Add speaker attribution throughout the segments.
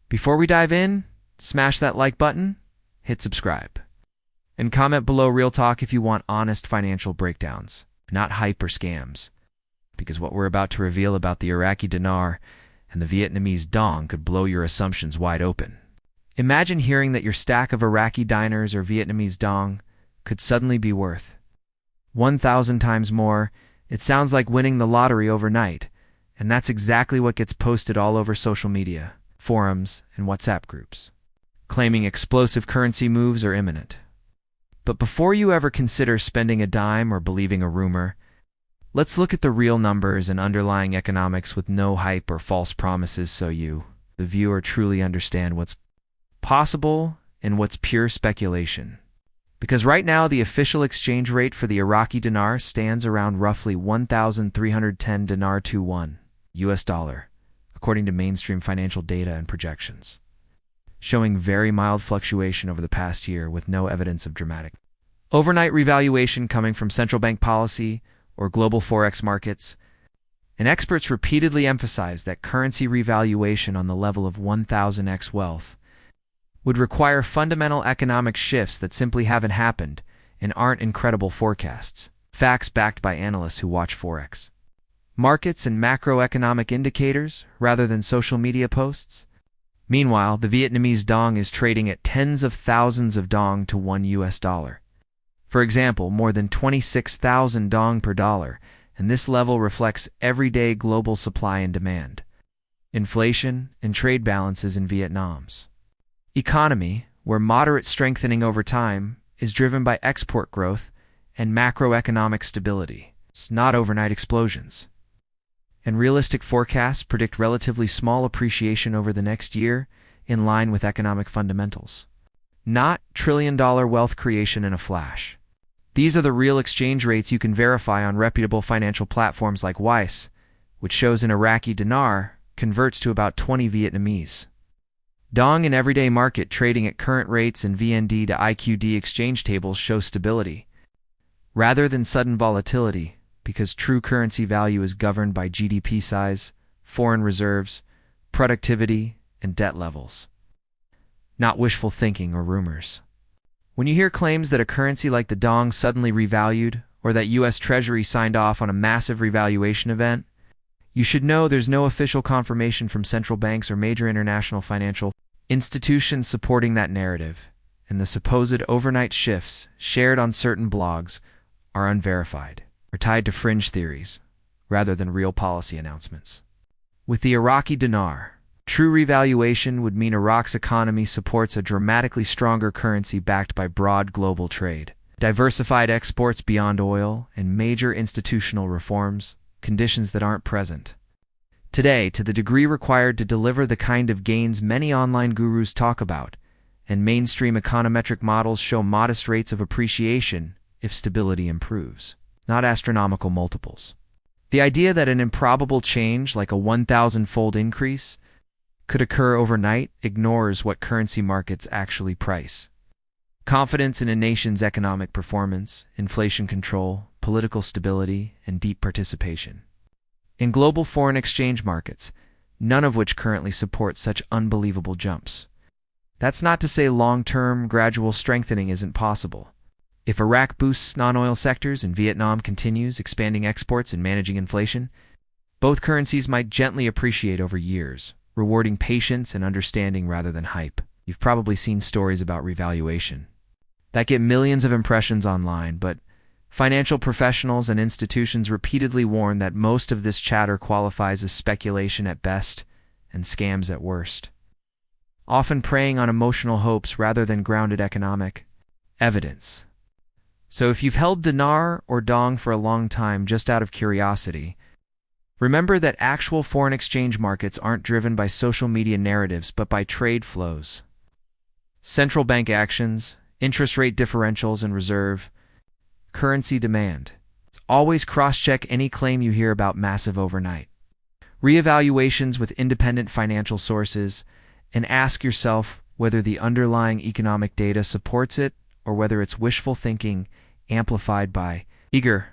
Speaker 1: Before we dive in, smash that like button, hit subscribe, and comment below real talk if you want honest financial breakdowns, not hype or scams, because what we're about to reveal about the Iraqi Dinar and the Vietnamese Dong could blow your assumptions wide open. Imagine hearing that your stack of Iraqi dinars or Vietnamese Dong could suddenly be worth 1,000 times more. It sounds like winning the lottery overnight, and that's exactly what gets posted all over social media, forums, and WhatsApp groups, claiming explosive currency moves are imminent. But before you ever consider spending a dime or believing a rumor, let's look at the real numbers and underlying economics with no hype or false promises so you, the viewer, truly understand what's possible and what's pure speculation. Because right now the official exchange rate for the Iraqi dinar stands around roughly 1,310 dinar to $1 US dollar, according to mainstream financial data and projections, showing very mild fluctuation over the past year with no evidence of dramatic overnight revaluation coming from central bank policy or global forex markets. And experts repeatedly emphasize that currency revaluation on the level of 1,000x wealth would require fundamental economic shifts that simply haven't happened and aren't incredible forecasts, facts backed by analysts who watch forex markets and macroeconomic indicators rather than social media posts. Meanwhile, the Vietnamese Dong is trading at tens of thousands of Dong to $1 US dollar. For example, more than 26,000 Dong per dollar, and this level reflects everyday global supply and demand, inflation, and trade balances in Vietnam's economy, where moderate strengthening over time is driven by export growth and macroeconomic stability, not overnight explosions. And realistic forecasts predict relatively small appreciation over the next year in line with economic fundamentals, not trillion-dollar wealth creation in a flash. These are the real exchange rates you can verify on reputable financial platforms like Weiss, which shows an Iraqi dinar converts to about 20 Vietnamese Dong in everyday market trading at current rates, and VND to IQD exchange tables show stability rather than sudden volatility, because true currency value is governed by GDP size, foreign reserves, productivity, and debt levels, not wishful thinking or rumors. When you hear claims that a currency like the Dong suddenly revalued, or that U.S. Treasury signed off on a massive revaluation event, you should know there's no official confirmation from central banks or major international financial institutions supporting that narrative, and the supposed overnight shifts shared on certain blogs are unverified or tied to fringe theories rather than real policy announcements. With the Iraqi dinar, true revaluation would mean Iraq's economy supports a dramatically stronger currency backed by broad global trade, diversified exports beyond oil, and major institutional reforms, conditions that aren't present today to the degree required to deliver the kind of gains many online gurus talk about, and mainstream econometric models show modest rates of appreciation if stability improves, not astronomical multiples. The idea that an improbable change like a 1,000-fold increase could occur overnight ignores what currency markets actually price: confidence in a nation's economic performance, inflation control, political stability, and deep participation in global foreign exchange markets, none of which currently support such unbelievable jumps. That's not to say long-term, gradual strengthening isn't possible. If Iraq boosts non-oil sectors and Vietnam continues expanding exports and managing inflation, both currencies might gently appreciate over years, rewarding patience and understanding rather than hype. You've probably seen stories about revaluation that get millions of impressions online, but financial professionals and institutions repeatedly warn that most of this chatter qualifies as speculation at best and scams at worst, often preying on emotional hopes rather than grounded economic evidence. So if you've held dinar or dong for a long time just out of curiosity, remember that actual foreign exchange markets aren't driven by social media narratives but by trade flows, central bank actions, interest rate differentials, and reserve currency demand. Always cross-check any claim you hear about massive overnight reevaluations with independent financial sources, and ask yourself whether the underlying economic data supports it or whether it's wishful thinking amplified by eager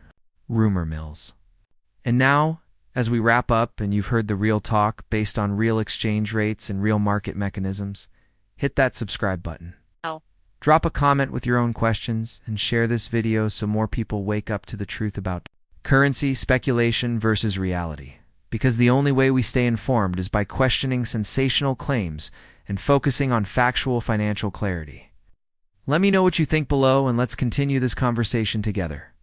Speaker 1: rumor mills. And now, As we wrap up and you've heard the real talk based on real exchange rates and real market mechanisms, hit that subscribe button.
Speaker 2: Oh.
Speaker 1: Drop a comment with your own questions and share this video so more people wake up to the truth about currency speculation versus reality. Because the only way we stay informed is by questioning sensational claims and focusing on factual financial clarity. Let me know what you think below and let's continue this conversation together.